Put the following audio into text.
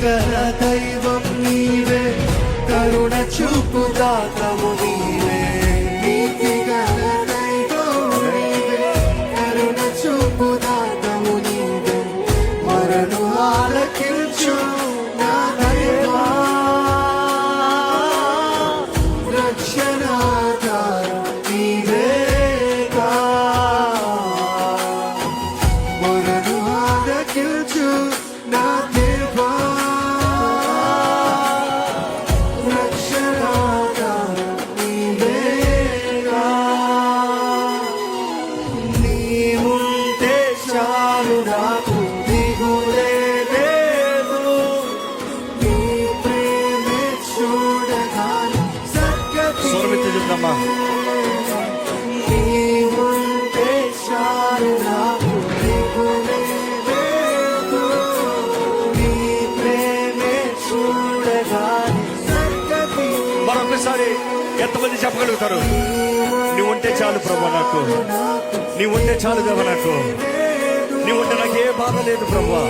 గల దైవం నీవే, కరుణ చూపు దాతవు నీవే. నీతి గల దైవం నీవే, కరుణ చూపు దాతవు నీవే. మరను ఆలకించు నా దైవా, రక్షణాధారం నీవేగా. మరను ఆలకించు నా దేవా, రక్షణాధారం నీవేగా. నీవుంటే చాలు నాకు, దిగులే లేదు. నీ ప్రేమే చూడగానే సద్గతి. నీవుంటే చాలు నాకు, దిగులే లేదు. నీ ప్రేమే చూడగానే సద్గతి. మరొకసారి ఎంతమంది చెప్పగలుగుతారు? నీవు ఉంటే చాలు ప్రభా నాకు, నీవు ఉంటే చాలు దేవా నాకు, నీవు ఉంటే నాకు ఏ బాధ లేదు ప్రభా.